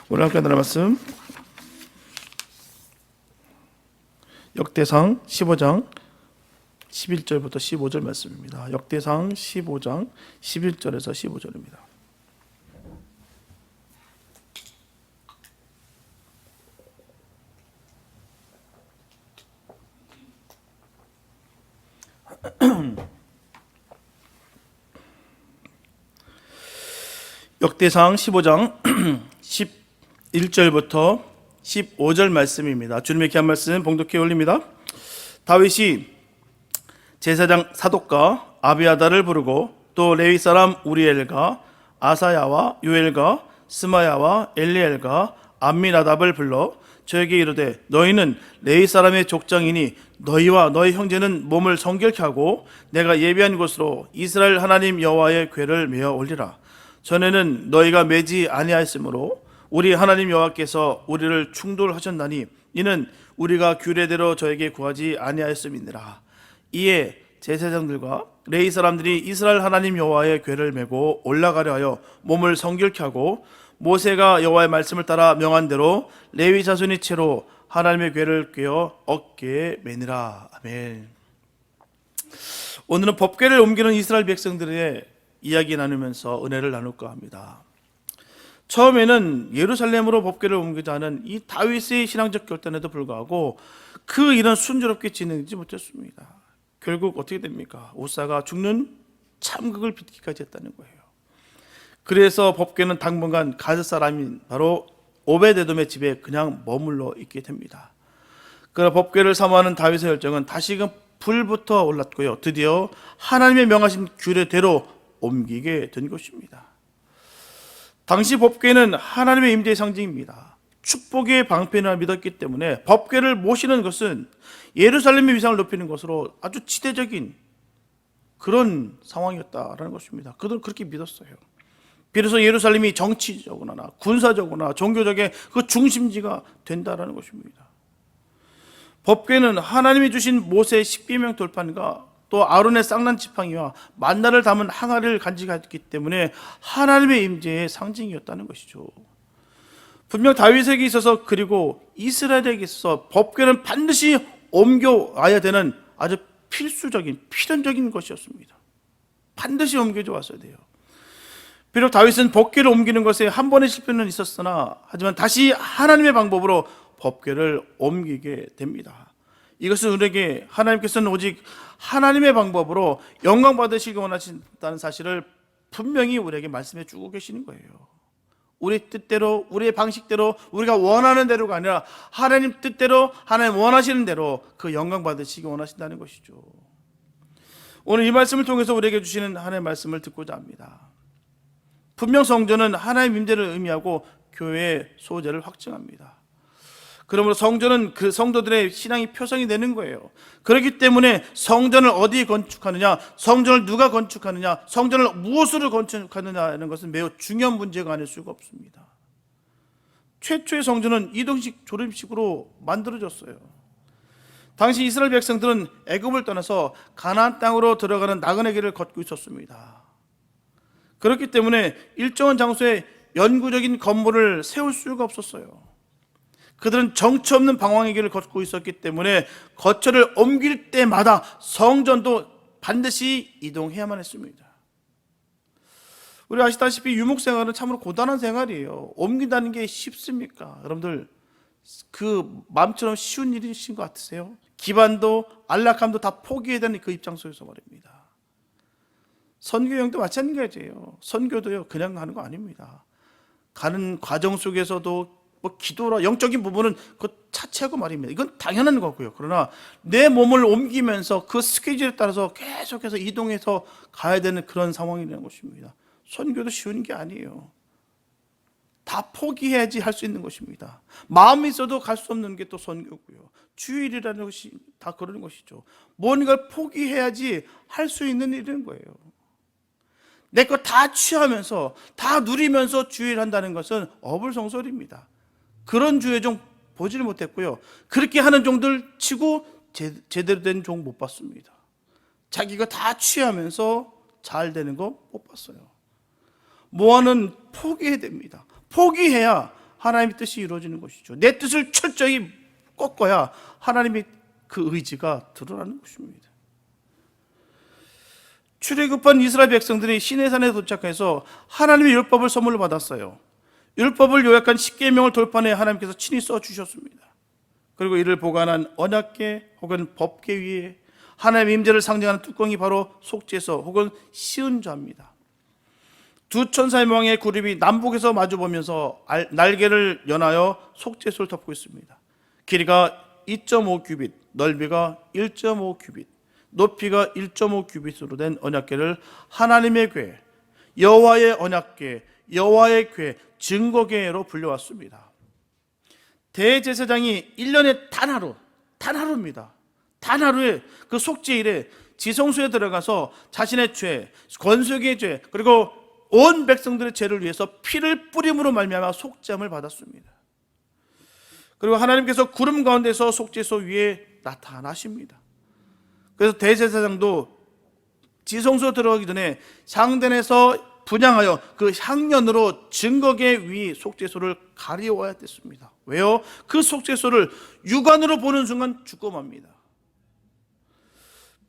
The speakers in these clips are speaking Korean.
오늘 함께 나눌 말씀 역대상 15장 11절부터 15절 말씀입니다. 역대상 15장 11절에서 15절입니다. 역대상 15장 11절부터 15절 말씀입니다. 주님의 귀한 말씀 봉독해 올립니다. 다윗이 제사장 사독과 아비아다를 부르고 또 레위 사람 우리엘과 아사야와 요엘과 스마야와 엘리엘과 암미나답을 불러 저에게 이르되 너희는 레위 사람의 족장이니 너희와 너희 형제는 몸을 성결케 하고 내가 예비한 곳으로 이스라엘 하나님 여호와의 궤를 메어 올리라. 전에는 너희가 매지 아니하였으므로 우리 하나님 여호와께서 우리를 충돌하셨나니 이는 우리가 규례대로 저에게 구하지 아니하였음이니라. 이에 제사장들과 레위 사람들이 이스라엘 하나님 여호와의 궤를 메고 올라가려 하여 몸을 성결케 하고 모세가 여호와의 말씀을 따라 명한 대로 레위 자손이 채로 하나님의 궤를 꿰어 어깨에 매니라. 아멘. 오늘은 법궤를 옮기는 이스라엘 백성들의 이야기 나누면서 은혜를 나눌까 합니다. 처음에는 예루살렘으로 법궤를 옮기자는 이 다윗의 신앙적 결단에도 불구하고 그 일은 순조롭게 진행되지 못했습니다. 결국 어떻게 됩니까? 우사가 죽는 참극을 빚기까지 했다는 거예요. 그래서 법궤는 당분간 가드 사람인 바로 오베데돔의 집에 그냥 머물러 있게 됩니다. 그러나 법궤를 사모하는 다윗의 열정은 다시금 불부터 올랐고요. 드디어 하나님의 명하신 규례대로 옮기게 된 것입니다. 당시 법궤는 하나님의 임재의 상징입니다. 축복의 방편이라 믿었기 때문에 법궤를 모시는 것은 예루살렘의 위상을 높이는 것으로 아주 지대적인 그런 상황이었다라는 것입니다. 그들은 그렇게 믿었어요. 비로소 예루살렘이 정치적으로나 군사적으로나 종교적인 그 중심지가 된다라는 것입니다. 법궤는 하나님이 주신 모세의 십계명 돌판과 또 아론의 쌍난 지팡이와 만나를 담은 항아리를 간직했기 때문에 하나님의 임재의 상징이었다는 것이죠. 분명 다윗에게 있어서 그리고 이스라엘에게 있어서 법궤는 반드시 옮겨와야 되는 아주 필수적인 필연적인 것이었습니다. 반드시 옮겨져 왔어야 돼요. 비록 다윗은 법궤를 옮기는 것에 한 번의 실패는 있었으나 하지만 다시 하나님의 방법으로 법궤를 옮기게 됩니다. 이것은 우리에게 하나님께서는 오직 하나님의 방법으로 영광 받으시기 원하신다는 사실을 분명히 우리에게 말씀해 주고 계시는 거예요. 우리 뜻대로 우리의 방식대로 우리가 원하는 대로가 아니라 하나님 뜻대로 하나님 원하시는 대로 그 영광 받으시기 원하신다는 것이죠. 오늘 이 말씀을 통해서 우리에게 주시는 하나님의 말씀을 듣고자 합니다. 분명 성전은 하나님의 임재를 의미하고 교회의 소재를 확증합니다. 그러므로 성전은 그 성도들의 신앙이 표성이 되는 거예요. 그렇기 때문에 성전을 어디에 건축하느냐, 성전을 누가 건축하느냐, 성전을 무엇으로 건축하느냐는 것은 매우 중요한 문제가 아닐 수가 없습니다. 최초의 성전은 이동식 조림식으로 만들어졌어요. 당시 이스라엘 백성들은 애굽을 떠나서 가나안 땅으로 들어가는 나그네 길을 걷고 있었습니다. 그렇기 때문에 일정한 장소에 영구적인 건물을 세울 수가 없었어요. 그들은 정처 없는 방황의 길을 걷고 있었기 때문에 거처를 옮길 때마다 성전도 반드시 이동해야만 했습니다. 우리 아시다시피 유목생활은 참으로 고단한 생활이에요. 옮긴다는 게 쉽습니까? 여러분들 그 마음처럼 쉬운 일이신 것 같으세요? 기반도 안락함도 다 포기해야 되는 그 입장 속에서 말입니다. 선교여행도 마찬가지예요. 선교도요 그냥 가는 거 아닙니다. 가는 과정 속에서도 기도라 영적인 부분은 그 자체하고 말입니다. 이건 당연한 거고요. 그러나 내 몸을 옮기면서 그 스케줄에 따라서 계속해서 이동해서 가야 되는 그런 상황이라는 것입니다. 선교도 쉬운 게 아니에요. 다 포기해야지 할 수 있는 것입니다. 마음이 있어도 갈 수 없는 게 또 선교고요. 주일이라는 것이 다 그런 것이죠. 뭔가를 포기해야지 할 수 있는 일인 거예요. 내 거 다 취하면서 다 누리면서 주일 한다는 것은 어불성설입니다. 그런 주의 종 보지를 못했고요. 그렇게 하는 종들 치고 제대로 된 종 못 봤습니다. 자기가 다 취하면서 잘 되는 거 못 봤어요. 모아는 포기해야 됩니다. 포기해야 하나님의 뜻이 이루어지는 것이죠. 내 뜻을 철저히 꺾어야 하나님의 그 의지가 드러나는 것입니다. 출애굽한 이스라엘 백성들이 시내산에 도착해서 하나님의 율법을 선물로 받았어요. 율법을 요약한 10계명을 돌판에 하나님께서 친히 써주셨습니다. 그리고 이를 보관한 언약궤 혹은 법궤 위에 하나님의 임재를 상징하는 뚜껑이 바로 속죄소 혹은 시은좌입니다. 두 천사의 모양의 그룹이 남북에서 마주보면서 날개를 연하여 속죄소를 덮고 있습니다. 길이가 2.5규빗, 넓이가 1.5규빗, 높이가 1.5규빗으로 된 언약궤를 하나님의 궤, 여호와의 언약궤, 여호와의 궤, 증거궤로 불려왔습니다. 대제사장이 1년에 단 하루입니다. 단 하루에 그 속죄일에 지성소에 들어가서 자신의 죄, 권속의 죄, 그리고 온 백성들의 죄를 위해서 피를 뿌림으로 말미암아 속죄함을 받았습니다. 그리고 하나님께서 구름 가운데서 속죄소 위에 나타나십니다. 그래서 대제사장도 지성소 들어가기 전에 향단에서 분향하여 그 향년으로 증거궤 위 속죄소를 가리워야 됐습니다. 왜요? 그 속죄소를 육안으로 보는 순간 죽고 맙니다.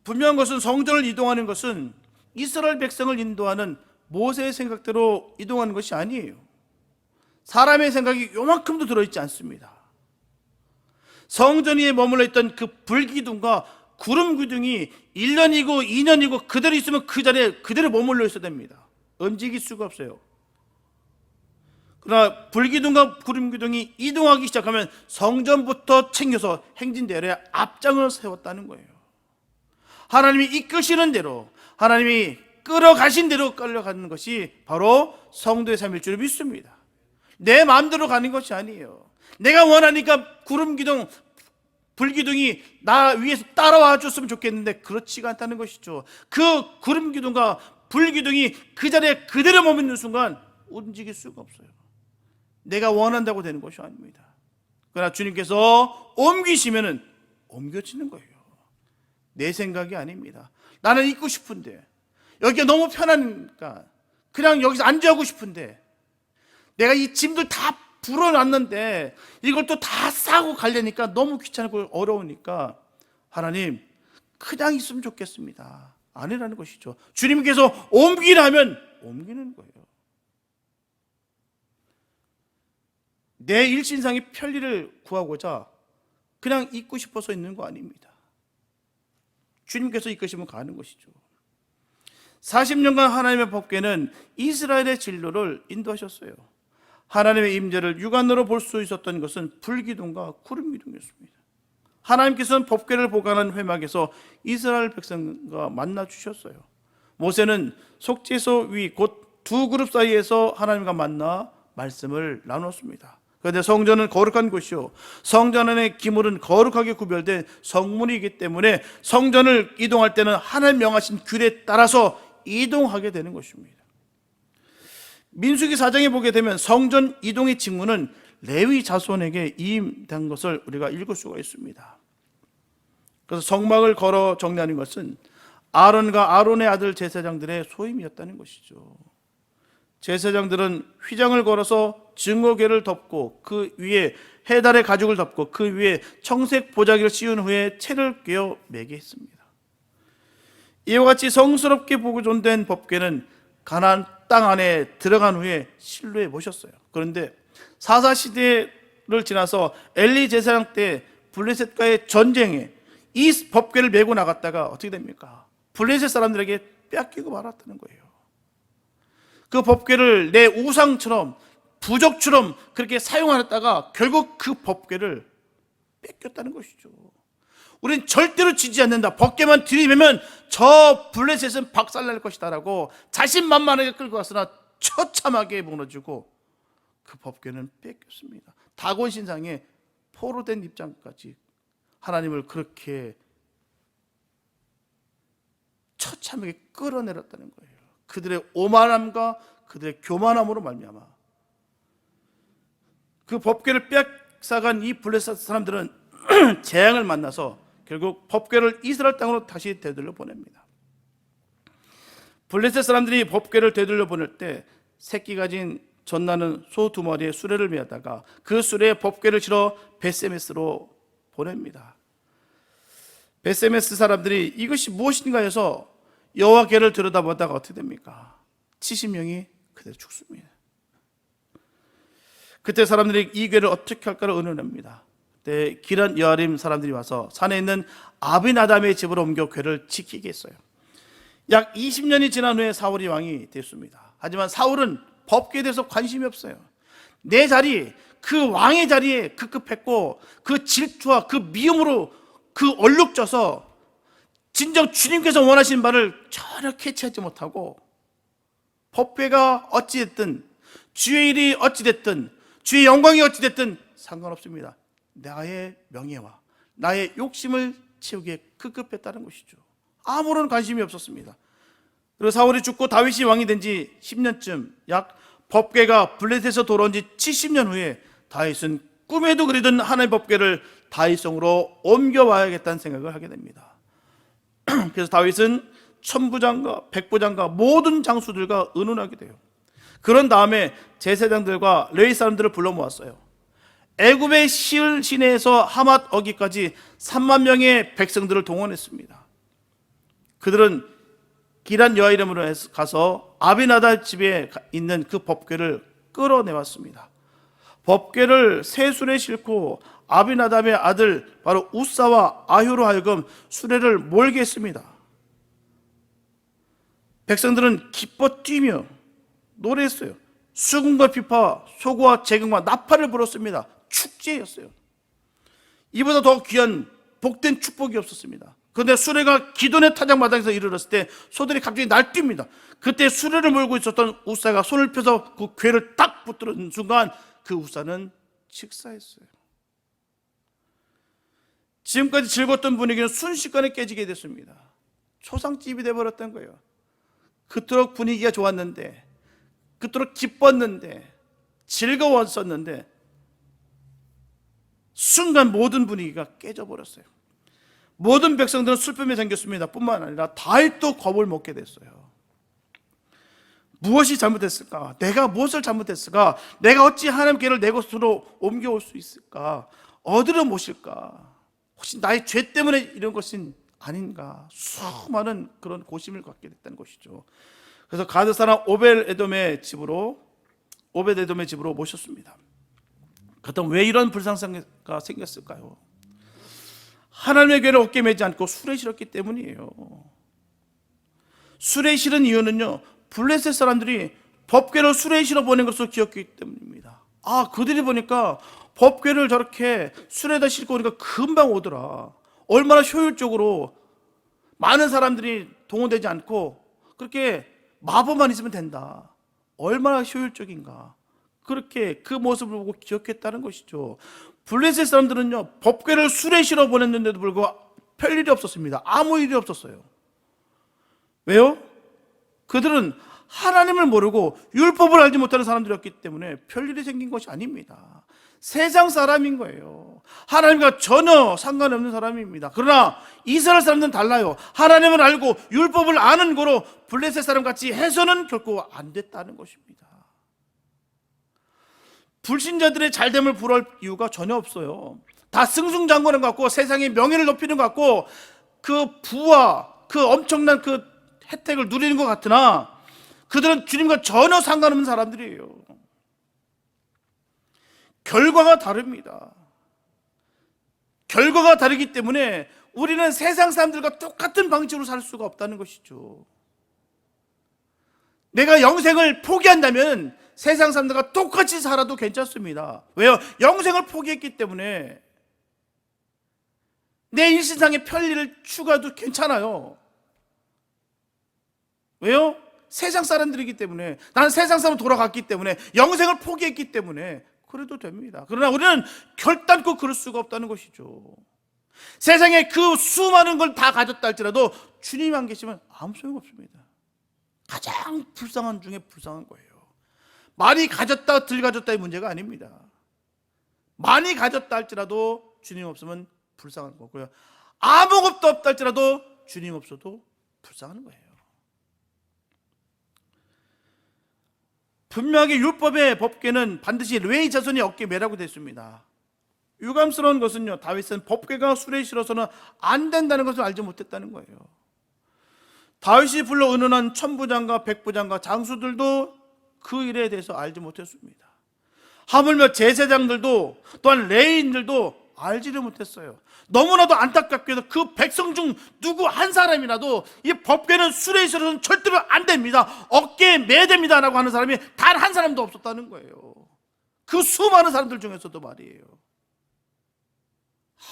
분명한 것은 성전을 이동하는 것은 이스라엘 백성을 인도하는 모세의 생각대로 이동하는 것이 아니에요. 사람의 생각이 요만큼도 들어있지 않습니다. 성전 위에 머물러 있던 그 불기둥과 구름 기둥이 1년이고 2년이고 그대로 있으면 그 자리에 그대로 머물러 있어야 됩니다. 움직일 수가 없어요. 그러나 불기둥과 구름 기둥이 이동하기 시작하면 성전부터 챙겨서 행진대로에 앞장을 세웠다는 거예요. 하나님이 이끄시는 대로, 하나님이 끌어가신 대로 끌려가는 것이 바로 성도의 삶일 줄 믿습니다. 내 마음대로 가는 것이 아니에요. 내가 원하니까 구름 기둥, 불기둥이 나 위에서 따라와 줬으면 좋겠는데 그렇지가 않다는 것이죠. 그 구름 기둥과 불기둥이 그 자리에 그대로 머무는 순간 움직일 수가 없어요. 내가 원한다고 되는 것이 아닙니다. 그러나 주님께서 옮기시면은 옮겨지는 거예요. 내 생각이 아닙니다. 나는 있고 싶은데, 여기가 너무 편하니까 그냥 여기서 앉아하고 싶은데, 내가 이 짐들 다 불어놨는데 이걸 또 다 싸고 가려니까 너무 귀찮고 어려우니까 하나님 그냥 있으면 좋겠습니다. 아니라는 것이죠. 주님께서 옮기라면 옮기는 거예요. 내 일신상의 편리를 구하고자 그냥 있고 싶어서 있는 거 아닙니다. 주님께서 이끄시면 가는 것이죠. 40년간 하나님의 법궤는 이스라엘의 진로를 인도하셨어요. 하나님의 임재를 육안으로 볼 수 있었던 것은 불기둥과 구름기둥이었습니다. 하나님께서는 법궤를 보관한 회막에서 이스라엘 백성과 만나 주셨어요. 모세는 속죄소 위 곧 두 그룹 사이에서 하나님과 만나 말씀을 나눴습니다. 그런데 성전은 거룩한 곳이요, 성전 안의 기물은 거룩하게 구별된 성문이기 때문에 성전을 이동할 때는 하나님 명하신 규례에 따라서 이동하게 되는 것입니다. 민수기 4장에 보게 되면 성전 이동의 직무는 레위 자손에게 이임된 것을 우리가 읽을 수가 있습니다. 그래서 성막을 걸어 정리하는 것은 아론과 아론의 아들 제사장들의 소임이었다는 것이죠. 제사장들은 휘장을 걸어서 증거궤를 덮고 그 위에 해달의 가죽을 덮고 그 위에 청색 보자기를 씌운 후에 채를 꿰어 매게 했습니다. 이와 같이 성스럽게 보존된 법궤는 가나안 땅 안에 들어간 후에 실로에 모셨어요. 그런데 사사 시대를 지나서 엘리 제사장 때 블레셋과의 전쟁에 이 법궤를 메고 나갔다가 어떻게 됩니까? 블레셋 사람들에게 뺏기고 말았다는 거예요. 그 법궤를 내 우상처럼 부적처럼 그렇게 사용하다가 결국 그 법궤를 뺏겼다는 것이죠. 우린 절대로 지지 않는다. 법궤만 들이매면 저 블레셋은 박살날 것이다라고 자신만만하게 끌고 갔으나 처참하게 무너지고 그 법궤는 뺏겼습니다. 다곤 신상의 포로된 입장까지 하나님을 그렇게 처참하게 끌어내렸다는 거예요. 그들의 오만함과 그들의 교만함으로 말미암아 그 법궤를 뺏어간 이 블레셋 사람들은 재앙을 만나서 결국 법궤를 이스라엘 땅으로 다시 되돌려 보냅니다. 블레셋 사람들이 법궤를 되돌려 보낼 때 새끼 가진 전나는 소 2마리에 수레를 메다가 그 수레에 법궤를 실어 벳세메스로 보냅니다. 벳세메스 사람들이 이것이 무엇인가 해서 여호와 궤를 들여다보다가 어떻게 됩니까? 70명이 그대로 죽습니다. 그때 사람들이 이 궤를 어떻게 할까를 의논합니다. 그때 기란 여아림 사람들이 와서 산에 있는 아비나답의 집으로 옮겨 궤를 지키게 했어요. 약 20년이 지난 후에 사울이 왕이 됐습니다. 하지만 사울은 법궤에 대해서 관심이 없어요. 내 자리, 그 왕의 자리에 급급했고 그 질투와 그 미움으로 그 얼룩져서 진정 주님께서 원하시는 바를 전혀 캐치하지 못하고 법궤가 어찌됐든 주의 일이 어찌됐든 주의 영광이 어찌됐든 상관없습니다. 나의 명예와 나의 욕심을 채우기에 급급했다는 것이죠. 아무런 관심이 없었습니다. 그리고 사울이 죽고 다윗이 왕이 된 지 10년쯤, 약 법궤가 블레셋에서 돌아온 지 70년 후에 다윗은 꿈에도 그리던 하나님의 법궤를 다윗성으로 옮겨와야겠다는 생각을 하게 됩니다. 그래서 다윗은 천부장과 백부장과 모든 장수들과 의논하게 돼요. 그런 다음에 제사장들과 레위 사람들을 불러 모았어요. 애굽의 시을 시내에서 하맛 어기까지 3만 명의 백성들을 동원했습니다. 그들은 기란 여아림으로 가서 아비나답 집에 있는 그 법궤를 끌어내왔습니다. 법궤를 새 수레에 싣고 아비나답의 아들 바로 우사와 아효로 하여금 수레를 몰게 했습니다. 백성들은 기뻐 뛰며 노래했어요. 수금과 비파, 소고와 재금과 나팔을 불었습니다. 축제였어요. 이보다 더 귀한 복된 축복이 없었습니다. 그런데 수레가 기돈의 타작마당에서 이르렀을 때 소들이 갑자기 날뜁니다. 그때 수레를 몰고 있었던 우사가 손을 펴서 그 궤를 딱 붙들은 순간 그 우사는 직사했어요. 지금까지 즐거웠던 분위기는 순식간에 깨지게 됐습니다. 초상집이 돼버렸던 거예요. 그토록 분위기가 좋았는데, 그토록 기뻤는데, 즐거웠었는데 순간 모든 분위기가 깨져버렸어요. 모든 백성들은 슬픔에 잠겼습니다. 뿐만 아니라 다윗도 겁을 먹게 됐어요. 무엇이 잘못됐을까? 내가 무엇을 잘못했을까? 내가 어찌 하나님 궤를 내 곳으로 옮겨올 수 있을까? 어디로 모실까? 혹시 나의 죄 때문에 이런 것은 아닌가? 수많은 그런 고심을 갖게 됐다는 것이죠. 그래서 가드 사람 오벳에돔의 집으로 모셨습니다. 그렇다면 왜 이런 불상사가 생겼을까요? 하나님의 궤를 어깨에 매지 않고 수레에 실었기 때문이에요. 수레에 실은 이유는요, 블레셋 사람들이 법궤를 수레에 실어 보낸 것으로 기억했기 때문입니다. 아, 그들이 보니까 법궤를 저렇게 수레에다 싣고 오니까 금방 오더라. 얼마나 효율적으로 많은 사람들이 동원되지 않고 그렇게 마법만 있으면 된다. 얼마나 효율적인가. 그렇게 그 모습을 보고 기억했다는 것이죠. 블레셋 사람들은요, 법궤를 수레에 실어 보냈는데도 불구하고 별일이 없었습니다. 아무 일이 없었어요. 왜요? 그들은 하나님을 모르고 율법을 알지 못하는 사람들이었기 때문에 별일이 생긴 것이 아닙니다. 세상 사람인 거예요. 하나님과 전혀 상관없는 사람입니다. 그러나 이스라엘 사람들은 달라요. 하나님을 알고 율법을 아는 거로 블레셋 사람같이 해서는 결코 안 됐다는 것입니다. 불신자들의 잘됨을 부러울 이유가 전혀 없어요. 다 승승장구하는 것 같고 세상의 명예를 높이는 것 같고 그 부와 그 엄청난 그 혜택을 누리는 것 같으나 그들은 주님과 전혀 상관없는 사람들이에요. 결과가 다릅니다. 결과가 다르기 때문에 우리는 세상 사람들과 똑같은 방식으로 살 수가 없다는 것이죠. 내가 영생을 포기한다면 세상 사람들과 똑같이 살아도 괜찮습니다. 왜요? 영생을 포기했기 때문에 내 일신상의 편리를 추구해도 괜찮아요. 왜요? 세상 사람들이기 때문에, 나는 세상 사람으로 돌아갔기 때문에, 영생을 포기했기 때문에 그래도 됩니다. 그러나 우리는 결단코 그럴 수가 없다는 것이죠. 세상에 그 수많은 걸 다 가졌다 할지라도 주님 안 계시면 아무 소용 없습니다. 가장 불쌍한 중에 불쌍한 거예요. 많이 가졌다 덜 가졌다의 문제가 아닙니다. 많이 가졌다 할지라도 주님 없으면 불쌍한 거고요. 아무것도 없다 할지라도 주님 없어도 불쌍한 거예요. 분명하게 율법의 법궤는 반드시 레위 자손이 어깨에 매라고 되어 있습니다. 유감스러운 것은요, 다윗은 법궤가 수레에 실어서는 안 된다는 것을 알지 못했다는 거예요. 다윗이 불러 의논한 천부장과 백부장과 장수들도 그 일에 대해서 알지 못했습니다. 하물며 제사장들도 또한 레위인들도 알지를 못했어요. 너무나도 안타깝게도 그 백성 중 누구 한 사람이라도 이 법궤는 수레에 실어서는 절대로 안 됩니다, 어깨에 매야 됩니다 라고 하는 사람이 단 한 사람도 없었다는 거예요. 그 수많은 사람들 중에서도 말이에요.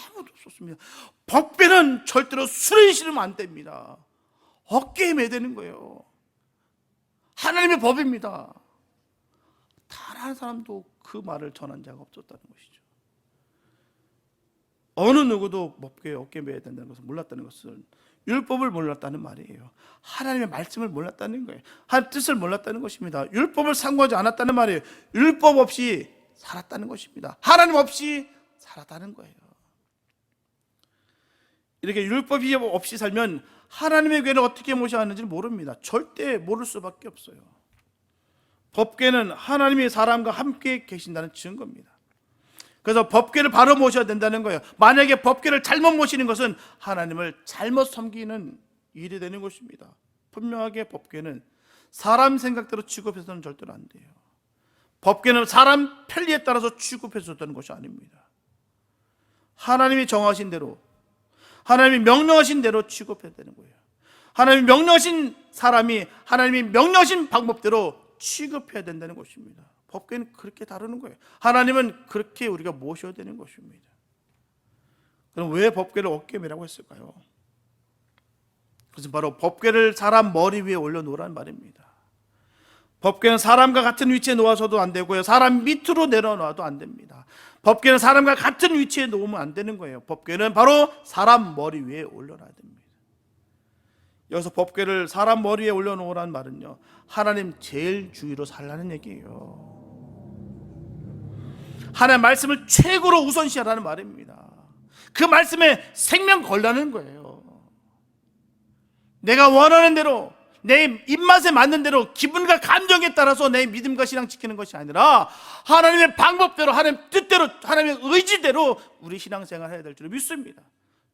아무도 없었습니다. 법궤는 절대로 수레에 실으면 안 됩니다, 어깨에 매야 되는 거예요. 하나님의 법입니다. 단 한 사람도 그 말을 전한 자가 없었다는 것이죠. 어느 누구도 법궤에 어깨에 매야 된다는 것을 몰랐다는 것은 율법을 몰랐다는 말이에요. 하나님의 말씀을 몰랐다는 거예요. 하나님의 뜻을 몰랐다는 것입니다. 율법을 상고하지 않았다는 말이에요. 율법 없이 살았다는 것입니다. 하나님 없이 살았다는 거예요. 이렇게 율법이 없이 살면 하나님의 궤를 어떻게 모셔야 하는지를 모릅니다. 절대 모를 수밖에 없어요. 법궤는 하나님이 사람과 함께 계신다는 증거입니다. 그래서 법궤를 바로 모셔야 된다는 거예요. 만약에 법궤를 잘못 모시는 것은 하나님을 잘못 섬기는 일이 되는 것입니다. 분명하게 법궤는 사람 생각대로 취급해서는 절대로 안 돼요. 법궤는 사람 편리에 따라서 취급해서 되는 것이 아닙니다. 하나님이 정하신 대로, 하나님이 명령하신 대로 취급해야 되는 거예요. 하나님이 명령하신 사람이 하나님이 명령하신 방법대로 취급해야 된다는 것입니다. 법궤는 그렇게 다루는 거예요. 하나님은 그렇게 우리가 모셔야 되는 것입니다. 그럼 왜 법궤를 어깨에 매라고 했을까요? 그것은 바로 법궤를 사람 머리 위에 올려놓으라는 말입니다. 법궤는 사람과 같은 위치에 놓아서도 안 되고요, 사람 밑으로 내려놔도 안 됩니다. 법궤는 사람과 같은 위치에 놓으면 안 되는 거예요. 법궤는 바로 사람 머리 위에 올려놔야 됩니다. 여기서 법궤를 사람 머리에 올려놓으라는 말은요, 하나님 제일 주의로 살라는 얘기예요. 하나님의 말씀을 최고로 우선시하라는 말입니다. 그 말씀에 생명 걸라는 거예요. 내가 원하는 대로, 내 입맛에 맞는 대로, 기분과 감정에 따라서 내 믿음과 신앙 지키는 것이 아니라 하나님의 방법대로, 하나님의 뜻대로, 하나님의 의지대로 우리 신앙생활 해야 될 줄 믿습니다.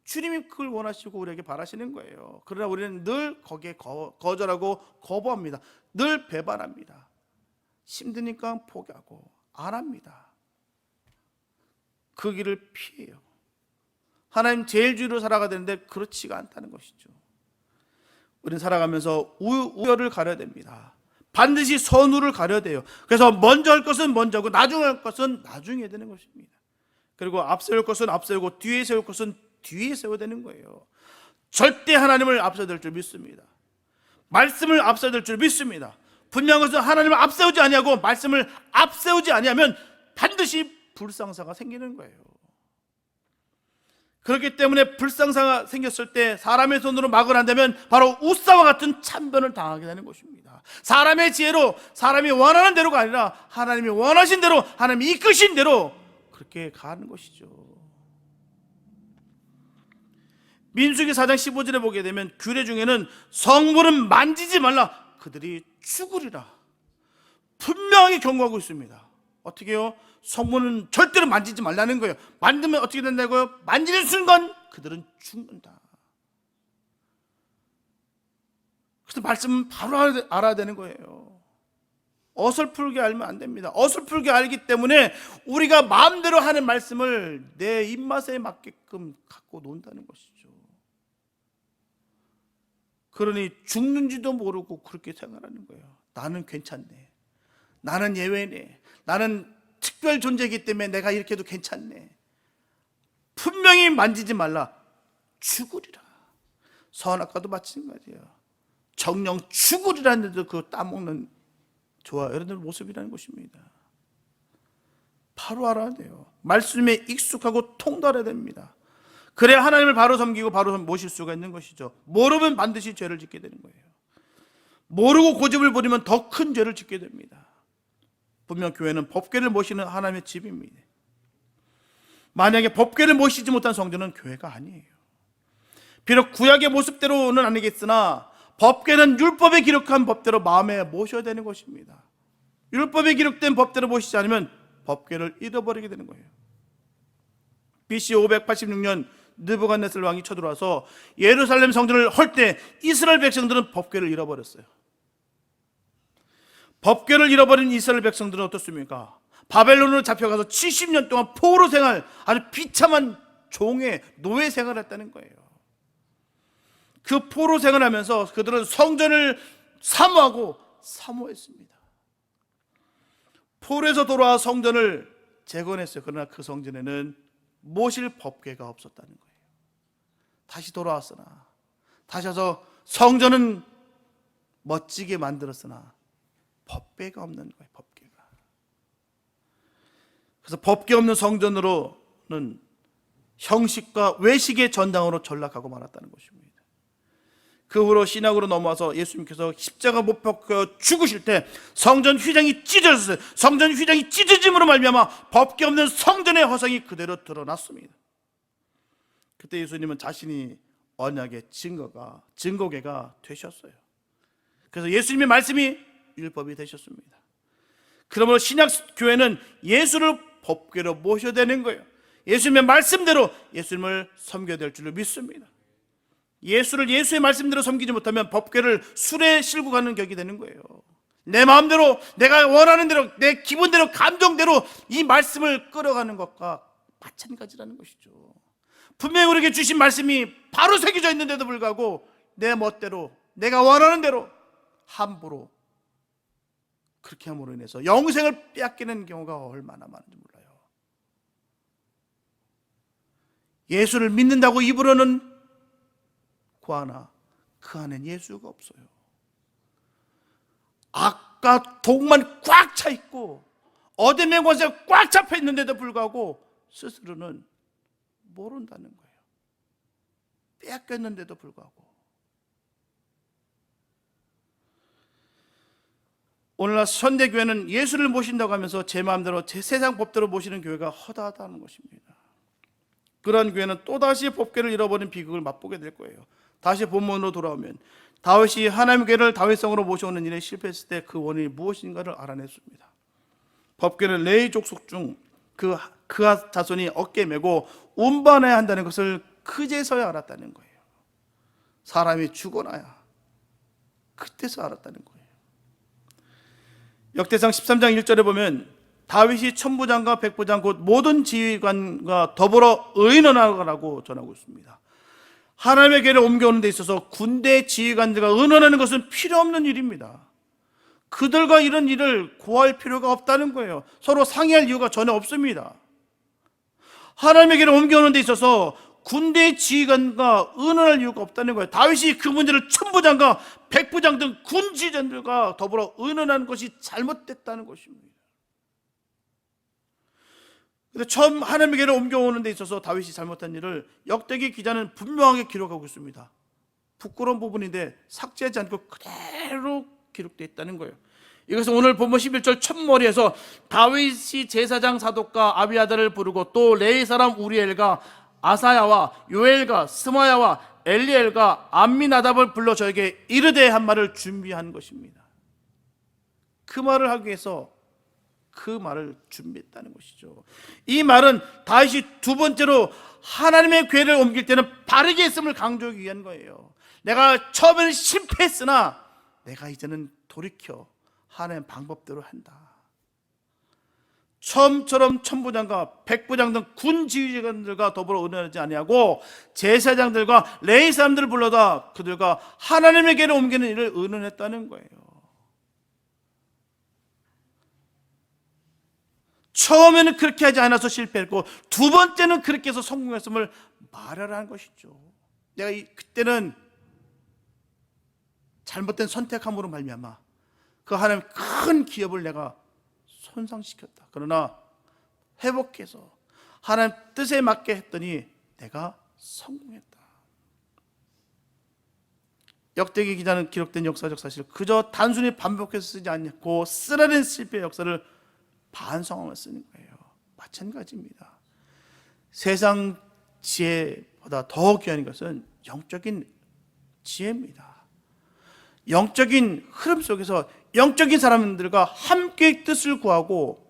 주님이 그걸 원하시고 우리에게 바라시는 거예요. 그러나 우리는 늘 거기에 거절하고 거부합니다. 늘 배반합니다. 힘드니까 포기하고 안 합니다. 그 길을 피해요. 하나님 제일 주의로 살아가야 되는데 그렇지가 않다는 것이죠. 우리는 살아가면서 우열을 가려야 됩니다. 반드시 선우를 가려야 돼요. 그래서 먼저 할 것은 먼저 하고 나중에 할 것은 나중에 해야 되는 것입니다. 그리고 앞세울 것은 앞세우고 뒤에 세울 것은 뒤에 세워야 되는 거예요. 절대 하나님을 앞서야 될 줄 믿습니다. 말씀을 앞서야 될 줄 믿습니다. 분명한 것은 하나님을 앞세우지 아니하고 말씀을 앞세우지 아니하면 반드시 불상사가 생기는 거예요. 그렇기 때문에 불상사가 생겼을 때 사람의 손으로 막을 한다면 바로 우사와 같은 참변을 당하게 되는 것입니다. 사람의 지혜로, 사람이 원하는 대로가 아니라 하나님이 원하신 대로, 하나님이 이끄신 대로 그렇게 가는 것이죠. 민수기 4장 15절에 보게 되면 규례 중에는 성물은 만지지 말라, 그들이 죽으리라 분명하게 경고하고 있습니다. 어떻게 해요? 성물은 절대로 만지지 말라는 거예요. 만지면 어떻게 된다고요? 만지는 순간 그들은 죽는다. 그래서 말씀은 바로 알아야 되는 거예요. 어설프게 알면 안 됩니다. 어설프게 알기 때문에 우리가 마음대로 하는 말씀을 내 입맛에 맞게끔 갖고 논다는 것이죠. 그러니 죽는지도 모르고 그렇게 생각하는 거예요. 나는 괜찮네, 나는 예외네, 나는 특별 존재이기 때문에 내가 이렇게 해도 괜찮네. 분명히 만지지 말라, 죽으리라. 선악과도 마찬가지예요. 정령 죽으리라는데도 그 따먹는 저와 여러분들 모습이라는 것입니다. 바로 알아야 돼요. 말씀에 익숙하고 통달해야 됩니다. 그래야 하나님을 바로 섬기고 바로 모실 수가 있는 것이죠. 모르면 반드시 죄를 짓게 되는 거예요. 모르고 고집을 부리면 더 큰 죄를 짓게 됩니다. 분명 교회는 법궤를 모시는 하나님의 집입니다. 만약에 법궤를 모시지 못한 성전은 교회가 아니에요. 비록 구약의 모습대로는 아니겠으나 법궤는 율법에 기록한 법대로 마음에 모셔야 되는 것입니다. 율법에 기록된 법대로 모시지 않으면 법궤를 잃어버리게 되는 거예요. BC 586년 느부갓네살 왕이 쳐들어와서 예루살렘 성전을 헐 때 이스라엘 백성들은 법궤를 잃어버렸어요. 법궤를 잃어버린 이스라엘 백성들은 어떻습니까? 바벨론으로 잡혀가서 70년 동안 포로 생활, 아주 비참한 종의 노예 생활을 했다는 거예요. 그 포로 생활하면서 그들은 성전을 사모하고 사모했습니다. 포로에서 돌아와 성전을 재건했어요. 그러나 그 성전에는 모실 법궤가 없었다는 거예요. 다시 돌아왔으나, 다시 와서 성전은 멋지게 만들었으나 법궤가 없는 거예요. 법궤가. 그래서 법궤 없는 성전으로는 형식과 외식의 전당으로 전락하고 말았다는 것입니다. 그 후로 신약으로 넘어와서 예수님께서 십자가 못 박혀 죽으실 때 성전 휘장이 찢어졌어요. 성전 휘장이 찢어짐으로 말미암아 법궤 없는 성전의 허상이 그대로 드러났습니다. 그때 예수님은 자신이 언약의 증거계가 되셨어요. 그래서 예수님의 말씀이 율법이 되셨습니다. 그러므로 신약 교회는 예수를 법궤로 모셔야 되는 거예요. 예수님의 말씀대로 예수님을 섬겨야 될 줄로 믿습니다. 예수를 예수의 말씀대로 섬기지 못하면 법궤를 술에 실고 가는 격이 되는 거예요. 내 마음대로, 내가 원하는 대로, 내 기분대로, 감정대로 이 말씀을 끌어가는 것과 마찬가지라는 것이죠. 분명히 우리에게 주신 말씀이 바로 새겨져 있는데도 불구하고 내 멋대로, 내가 원하는 대로 함부로 그렇게 함으로 인해서 영생을 빼앗기는 경우가 얼마나 많은지 몰라요. 예수를 믿는다고 입으로는 구하나 그 안엔 예수가 없어요. 악과 독만 꽉 차 있고 어둠의 권세가 꽉 잡혀 있는데도 불구하고 스스로는 모른다는 거예요. 빼앗겼는데도 불구하고. 오늘날 현대교회는 예수를 모신다고 하면서 제 마음대로 제 세상 법대로 모시는 교회가 허다하다는 것입니다. 그런 교회는 또다시 법궤를 잃어버린 비극을 맛보게 될 거예요. 다시 본문으로 돌아오면 다윗이 하나님의 궤를 다윗성으로 모셔오는 일에 실패했을 때 그 원인이 무엇인가를 알아냈습니다. 법궤는 레위 족속 중 그 자손이 어깨에 메고 운반해야 한다는 것을 그제서야 알았다는 거예요. 사람이 죽어나야 그때서 알았다는 거예요. 역대상 13장 1절에 보면 다윗이 천부장과 백부장 곧 모든 지휘관과 더불어 의논하라고 전하고 있습니다. 하나님의 궤를 옮겨오는 데 있어서 군대 지휘관들과 의논하는 것은 필요 없는 일입니다. 그들과 이런 일을 고할 필요가 없다는 거예요. 서로 상의할 이유가 전혀 없습니다. 하나님의 궤를 옮겨오는 데 있어서 군대 지휘관과 의논할 이유가 없다는 거예요. 다윗이 그 문제를 천부장과 백부장 등 군 지휘관들과 더불어 의논하는 것이 잘못됐다는 것입니다. 근데 처음 하나님의 궤를 옮겨오는 데 있어서 다윗이 잘못한 일을 역대기 기자는 분명하게 기록하고 있습니다. 부끄러운 부분인데 삭제하지 않고 그대로 기록되어 있다는 거예요. 이것은 오늘 본문 11절 첫머리에서 다윗이 제사장 사독과 아비아달을 부르고 또 레위 사람 우리엘과 아사야와 요엘과 스마야와 엘리엘과 암미나답을 불러 저에게 이르되 한 말을 준비한 것입니다. 그 말을 하기 위해서 그 말을 준비했다는 것이죠. 이 말은 다윗이 두 번째로 하나님의 궤를 옮길 때는 바르게 했음을 강조하기 위한 거예요. 내가 처음에는 실패했으나 내가 이제는 돌이켜 하나님의 방법대로 한다. 처음처럼 천부장과 백부장 등 군 지휘관들과 더불어 의논하지 아니하고 제사장들과 레위 사람들을 불러다 그들과 하나님의 궤를 옮기는 일을 의논했다는 거예요. 처음에는 그렇게 하지 않아서 실패했고 두 번째는 그렇게 해서 성공했음을 말하라는 것이죠. 내가 그때는 잘못된 선택함으로 말미암아 그 하나님 큰 기업을 내가 손상시켰다. 그러나 회복해서 하나님 뜻에 맞게 했더니 내가 성공했다. 역대기 기자는 기록된 역사적 사실을 그저 단순히 반복해서 쓰지 않고 쓰라린 실패의 역사를 반성하며 쓰는 거예요. 마찬가지입니다. 세상 지혜보다 더 귀한 것은 영적인 지혜입니다. 영적인 흐름 속에서 영적인 사람들과 함께 뜻을 구하고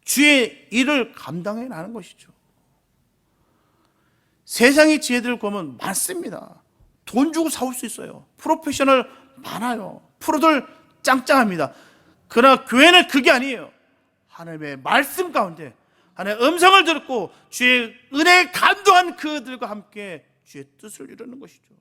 주의 일을 감당해 나가는 것이죠. 세상의 지혜들을 구하면 많습니다. 돈 주고 사올 수 있어요. 프로페셔널 많아요. 프로들 짱짱합니다. 그러나 교회는 그게 아니에요. 하나님의 말씀 가운데 하나님의 음성을 듣고 주의 은혜에 감동한 그들과 함께 주의 뜻을 이루는 것이죠.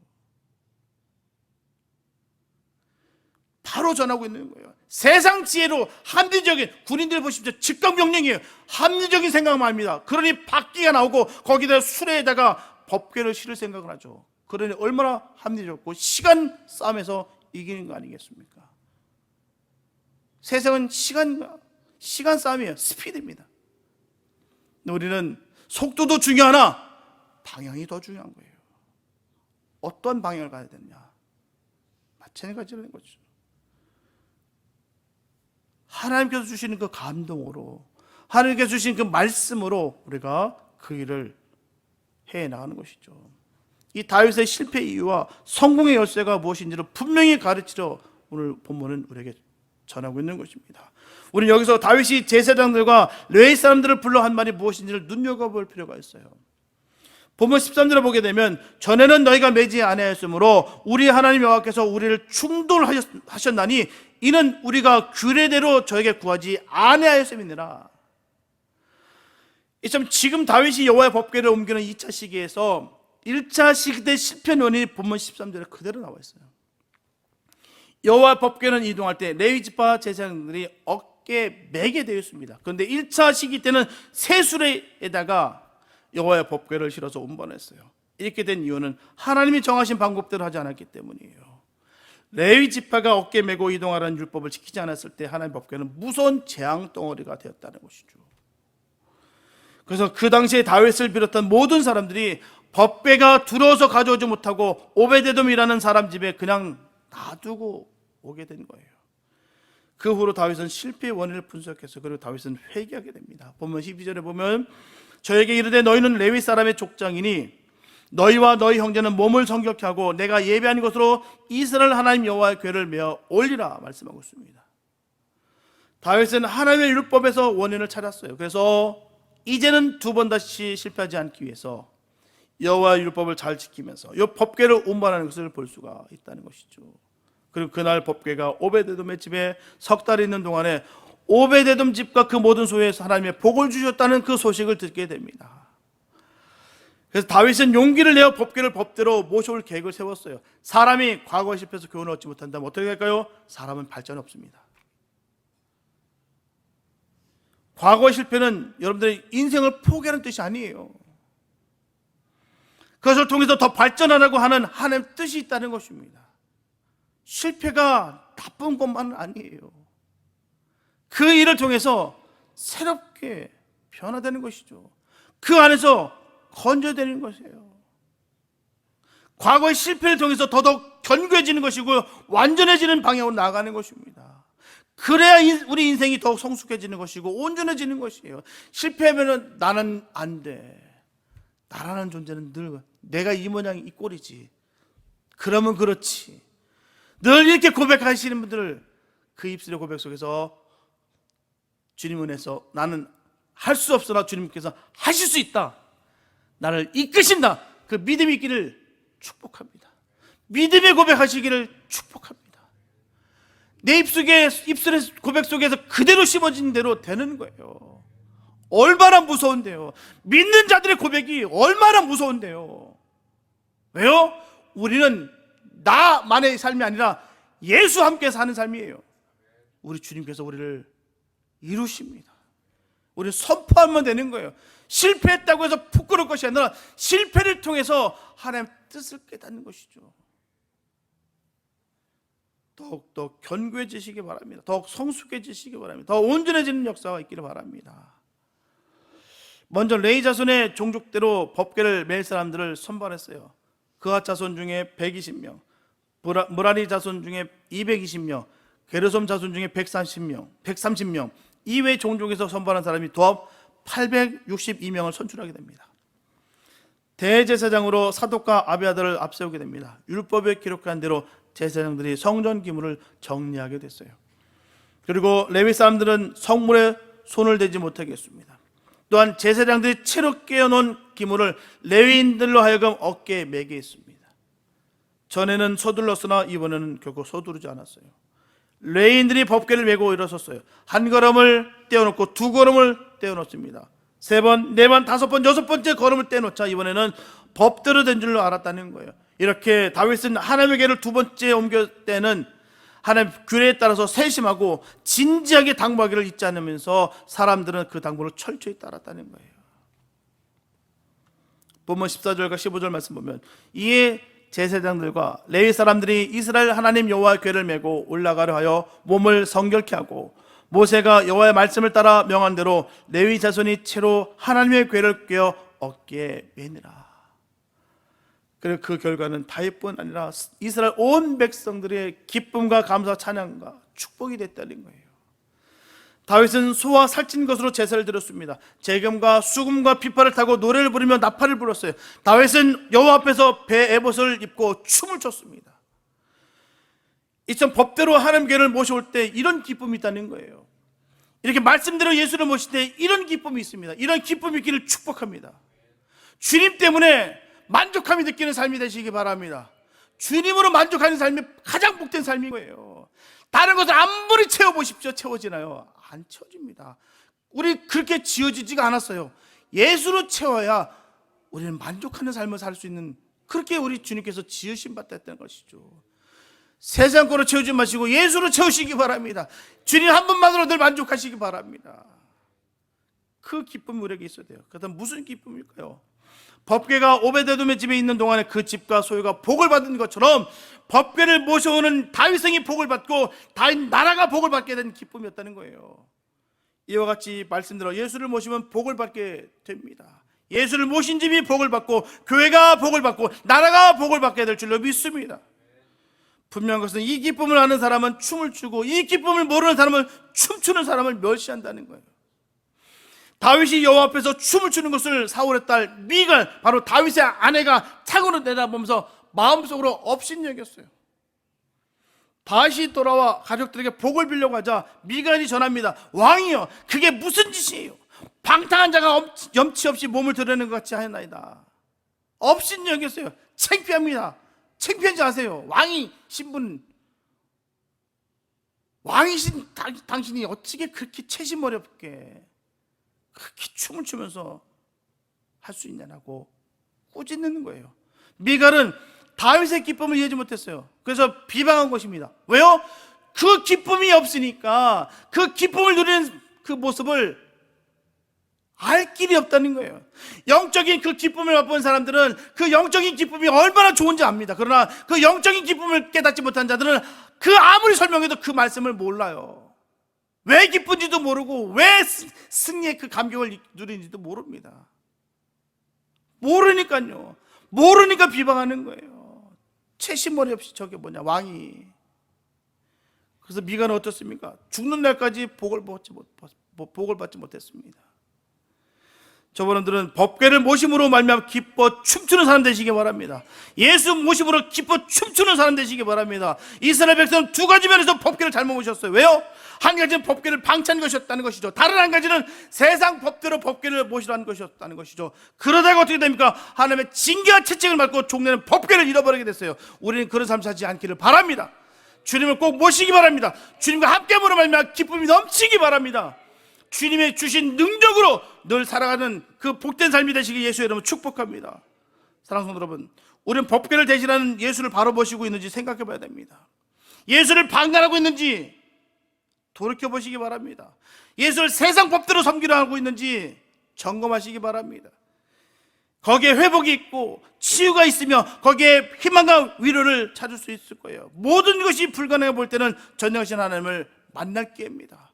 바로 전하고 있는 거예요. 세상 지혜로 합리적인, 군인들 보십시오. 직권명령이에요. 합리적인 생각만 합니다. 그러니 박기가 나오고 거기다 수레에다가 법궤를 실을 생각을 하죠. 그러니 얼마나 합리적고 시간 싸움에서 이기는 거 아니겠습니까? 세상은 시간 싸움이에요. 스피드입니다. 우리는 속도도 중요하나 방향이 더 중요한 거예요. 어떤 방향을 가야 되느냐, 마찬가지라는 거죠. 하나님께서 주시는 그 감동으로, 하나님께서 주신 그 말씀으로 우리가 그 일을 해 나가는 것이죠. 이 다윗의 실패 이유와 성공의 열쇠가 무엇인지를 분명히 가르치러 오늘 본문은 우리에게 전하고 있는 것입니다. 우리는 여기서 다윗이 제사장들과 레위 사람들을 불러 한 말이 무엇인지를 눈여겨볼 필요가 있어요. 본문 13절을 보게 되면 전에는 너희가 매지 아니하였으므로 우리 하나님 여호와께서 우리를 충돌하셨나니 이는 우리가 규례대로 저에게 구하지 아니하였음이니라. 지금 다윗이 여호와의 법궤를 옮기는 2차 시기에서 1차 시기 때 실패 원인이 본문 13절에 그대로 나와 있어요. 여호와의 법궤는 이동할 때 레위 지파 제사장들이 어깨에 매게 되어 있습니다. 그런데 1차 시기 때는 새 수레에다가 여호와의 법궤를 실어서 운반했어요. 이렇게 된 이유는 하나님이 정하신 방법대로 하지 않았기 때문이에요. 레위 지파가 어깨 메고 이동하라는 율법을 지키지 않았을 때 하나님의 법궤는 무서운 재앙 덩어리가 되었다는 것이죠. 그래서 그 당시에 다윗을 비롯한 모든 사람들이 법궤가 두려워서 가져오지 못하고 오베데돔이라는 사람 집에 그냥 놔두고 오게 된 거예요. 그 후로 다윗은 실패의 원인을 분석해서 그리고 다윗은 회개하게 됩니다. 본문 12절에 보면 저에게 이르되 너희는 레위 사람의 족장이니 너희와 너희 형제는 몸을 성결케 하고 내가 예배한 곳으로 이스라엘 하나님 여호와의 궤를 메어 올리라 말씀하고 있습니다. 다윗은 하나님의 율법에서 원인을 찾았어요. 그래서 이제는 두 번 다시 실패하지 않기 위해서 여호와의 율법을 잘 지키면서 이 법궤를 운반하는 것을 볼 수가 있다는 것이죠. 그리고 그날 법궤가 오베데돔의 집에 석 달 있는 동안에 오베데돔 집과 그 모든 소유에서 하나님의 복을 주셨다는 그 소식을 듣게 됩니다. 그래서 다윗은 용기를 내어 법궤를 법대로 모셔올 계획을 세웠어요. 사람이 과거에 실패해서 교훈을 얻지 못한다면 어떻게 할까요? 사람은 발전 없습니다. 과거의 실패는 여러분들의 인생을 포기하는 뜻이 아니에요. 그것을 통해서 더 발전하라고 하는 하나님의 뜻이 있다는 것입니다. 실패가 나쁜 것만은 아니에요. 그 일을 통해서 새롭게 변화되는 것이죠. 그 안에서 건져되는 것이에요. 과거의 실패를 통해서 더더욱 견고해지는 것이고 완전해지는 방향으로 나아가는 것입니다. 그래야 우리 인생이 더욱 성숙해지는 것이고 온전해지는 것이에요. 실패하면 나는 안 돼. 나라는 존재는 늘 내가 이 모양 이 꼴이지. 그러면 그렇지. 늘 이렇게 고백하시는 분들을 그 입술의 고백 속에서 주님 은혜에서 나는 할 수 없으나 주님께서 하실 수 있다. 나를 이끄신다. 그 믿음이 있기를 축복합니다. 믿음의 고백하시기를 축복합니다. 내 입술의 고백 속에서 그대로 심어진 대로 되는 거예요. 얼마나 무서운데요. 믿는 자들의 고백이 얼마나 무서운데요. 왜요? 우리는 나만의 삶이 아니라 예수와 함께 사는 삶이에요. 우리 주님께서 우리를 이루십니다. 우리는 선포하면 되는 거예요. 실패했다고 해서 부끄러울 것이 아니라 실패를 통해서 하나님의 뜻을 깨닫는 것이죠. 더욱더 견고해지시기 바랍니다. 더욱 성숙해지시기 바랍니다. 더 온전해지는 역사가 있기를 바랍니다. 먼저 레위 자손의 종족대로 법궤를 맬 사람들을 선발했어요. 그앗 자손 중에 120명, 무라리 자손 중에 220명, 게르솜 자손 중에 130명, 이외 종족에서 선발한 사람이 도합 862명을 선출하게 됩니다. 대제사장으로 사독과 아비아달을 앞세우게 됩니다. 율법에 기록한 대로 제사장들이 성전 기물을 정리하게 됐어요. 그리고 레위 사람들은 성물에 손을 대지 못하게 했습니다. 또한 제사장들이 채로 깨어놓은 기물을 레위인들로 하여금 어깨에 매게 했습니다. 전에는 서둘렀으나 이번에는 결코 서두르지 않았어요. 레위인들이 법궤를 메고 일어섰어요. 한 걸음을 떼어놓고 두 걸음을 떼어놓습니다. 세 번, 네 번, 다섯 번, 여섯 번째 걸음을 떼놓자 이번에는 법대로 된 줄로 알았다는 거예요. 이렇게 다윗은 하나님의 궤를 두 번째 옮겨 때는 하나님 규례에 따라서 세심하고 진지하게 당부하기를 잊지 않으면서 사람들은 그 당부를 철저히 따랐다는 거예요. 본문 14절과 15절 말씀 보면 이에 제사장들과 레위 사람들이 이스라엘 하나님 여호와의 궤를 메고 올라가려 하여 몸을 성결케 하고 모세가 여호와의 말씀을 따라 명한 대로 레위 자손이 채로 하나님의 궤를 꿰어 어깨에 매니라. 그리고 그 결과는 다윗뿐 아니라 이스라엘 온 백성들의 기쁨과 감사, 찬양과 축복이 됐다는 거예요. 다윗은 소와 살찐 것으로 제사를 드렸습니다. 재금과 수금과 비파를 타고 노래를 부르며 나팔을 불었어요. 다윗은 여호와 앞에서 배 에봇을 입고 춤을 췄습니다. 이처럼 법대로 하나님 궤를 모셔올 때 이런 기쁨이 있다는 거예요. 이렇게 말씀대로 예수를 모실 때 이런 기쁨이 있습니다. 이런 기쁨이 있기를 축복합니다. 주님 때문에 만족함이 느끼는 삶이 되시기 바랍니다. 주님으로 만족하는 삶이 가장 복된 삶인 거예요. 다른 것을 아무리 채워보십시오. 채워지나요? 안 채워집니다. 우리 그렇게 지어지지가 않았어요. 예수로 채워야 우리는 만족하는 삶을 살 수 있는, 그렇게 우리 주님께서 지으신 바 됐다는 것이죠. 세상 거로 채우지 마시고 예수로 채우시기 바랍니다. 주님 한 분만으로 늘 만족하시기 바랍니다. 그 기쁨이 우리에게 있어야 돼요. 그렇다면 무슨 기쁨일까요? 법궤가 오베데돔의 집에 있는 동안에 그 집과 소유가 복을 받은 것처럼 법궤를 모셔오는 다윗성이 복을 받고 다윗 나라가 복을 받게 된 기쁨이었다는 거예요. 이와 같이 말씀대로 예수를 모시면 복을 받게 됩니다. 예수를 모신 집이 복을 받고 교회가 복을 받고 나라가 복을 받게 될 줄로 믿습니다. 분명한 것은 이 기쁨을 아는 사람은 춤을 추고 이 기쁨을 모르는 사람은 춤추는 사람을 멸시한다는 거예요. 다윗이 여호와 앞에서 춤을 추는 것을 사울의 딸 미갈, 바로 다윗의 아내가 창으로 내다보면서 마음속으로 업신여겼어요. 다윗이 돌아와 가족들에게 복을 빌려고 하자 미갈이 전합니다. 왕이여, 그게 무슨 짓이에요? 방탕한 자가 염치 없이 몸을 드러내는 것 같이 하였나이다. 업신여겼어요. 창피합니다. 창피한지 아세요? 왕이 신분, 왕이신 당신이 어떻게 그렇게 채심 어렵게 그렇게 춤을 추면서 할 수 있냐고 꾸짖는 거예요. 미갈은 다윗의 기쁨을 이해하지 못했어요. 그래서 비방한 것입니다. 왜요? 그 기쁨이 없으니까 그 기쁨을 누리는 그 모습을 알 길이 없다는 거예요. 영적인 그 기쁨을 맛본 사람들은 그 영적인 기쁨이 얼마나 좋은지 압니다. 그러나 그 영적인 기쁨을 깨닫지 못한 자들은 그 아무리 설명해도 그 말씀을 몰라요. 왜 기쁜지도 모르고 왜 승리의 그 감격을 누리는지도 모릅니다. 모르니까요. 모르니까 비방하는 거예요. 채심머리 없이 저게 뭐냐, 왕이. 그래서 미가는 어떻습니까? 죽는 날까지 복을 받지 못했습니다. 저분들은 법궤를 모심으로 말미암아 기뻐 춤추는 사람 되시기 바랍니다. 예수 모심으로 기뻐 춤추는 사람 되시기 바랍니다. 이스라엘 백성은 두 가지 면에서 법궤를 잘못 모셨어요. 왜요? 한 가지는 법궤를 방치한 것이었다는 것이죠. 다른 한 가지는 세상 법대로 법궤를 모시라는 것이었다는 것이죠. 그러다가 어떻게 됩니까? 하나님의 징계와 채찍을 받고 종래는 법궤를 잃어버리게 됐어요. 우리는 그런 삶 살지 않기를 바랍니다. 주님을 꼭 모시기 바랍니다. 주님과 함께 보는 말미암아 기쁨이 넘치기 바랍니다. 주님의 주신 능력으로 늘 살아가는 그 복된 삶이 되시기 예수의 이름으로 축복합니다. 사랑하는 성도 여러분, 우리는 법궤를 대신하는 예수를 바로 보시고 있는지 생각해 봐야 됩니다. 예수를 방관하고 있는지 돌이켜 보시기 바랍니다. 예수를 세상 법대로 섬기려 하고 있는지 점검하시기 바랍니다. 거기에 회복이 있고 치유가 있으며 거기에 희망과 위로를 찾을 수 있을 거예요. 모든 것이 불가능해 볼 때는 전능하신 하나님을 만날 기회입니다.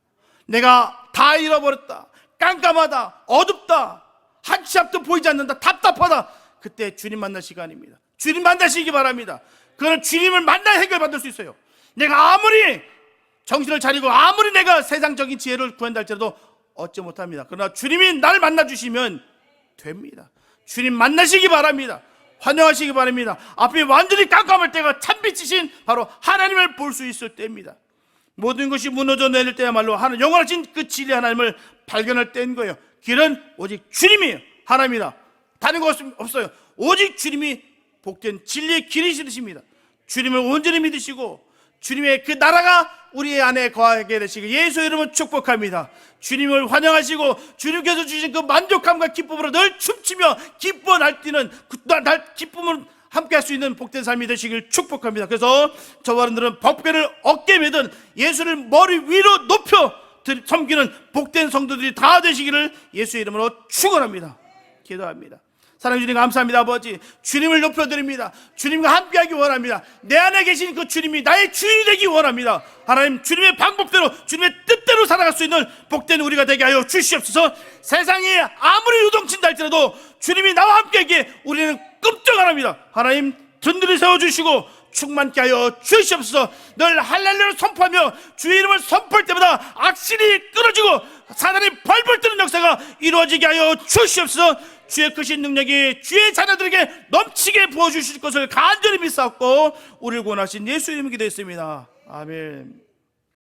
내가 다 잃어버렸다, 깜깜하다, 어둡다, 한 치 앞도 보이지 않는다, 답답하다, 그때 주님 만날 시간입니다. 주님 만나시기 바랍니다. 그거는 주님을 만나 해결받을 수 있어요. 내가 아무리 정신을 차리고 아무리 내가 세상적인 지혜를 구한다 할지라도 얻지 못합니다. 그러나 주님이 날 만나주시면 됩니다. 주님 만나시기 바랍니다. 환영하시기 바랍니다. 앞이 완전히 깜깜할 때가 참빛이신 바로 하나님을 볼 수 있을 때입니다. 모든 것이 무너져 내릴 때야말로 하나님, 영원하신 그 진리 하나님을 발견할 때인 거예요. 길은 오직 주님이에요. 하나님이다. 다른 것 없어요. 오직 주님이 복된 진리의 길이시십니다. 주님을 온전히 믿으시고 주님의 그 나라가 우리 안에 거하게 되시고 예수 이름으로 축복합니다. 주님을 환영하시고 주님께서 주신 그 만족함과 기쁨으로 늘 춤추며 기뻐 날뛰는 기쁨을 함께 할 수 있는 복된 삶이 되시길 축복합니다. 그래서 저와 여러분들은 법궤를 어깨에 매든 예수를 머리 위로 높여 섬기는 복된 성도들이 다 되시기를 예수 이름으로 축원합니다. 기도합니다. 사랑해 주님 감사합니다. 아버지, 주님을 높여드립니다. 주님과 함께하기 원합니다. 내 안에 계신 그 주님이 나의 주인이 되기 원합니다. 하나님, 주님의 방법대로 주님의 뜻대로 살아갈 수 있는 복된 우리가 되게 하여 주시옵소서. 세상이 아무리 요동친다 할지라도 주님이 나와 함께하기에 우리는 끔찍 안 합니다. 하나님, 든든히 세워주시고 충만케 하여 주시옵소서. 늘 할렐루야를 선포하며 주의 이름을 선포할 때마다 악신이 끊어지고 사단이 벌벌 뜨는 역사가 이루어지게 하여 주시옵소서. 주의 크신 능력이 주의 자녀들에게 넘치게 부어주실 것을 간절히 믿사옵고 우리를 구원하신 예수 이름으로 기도했습니다. 아멘.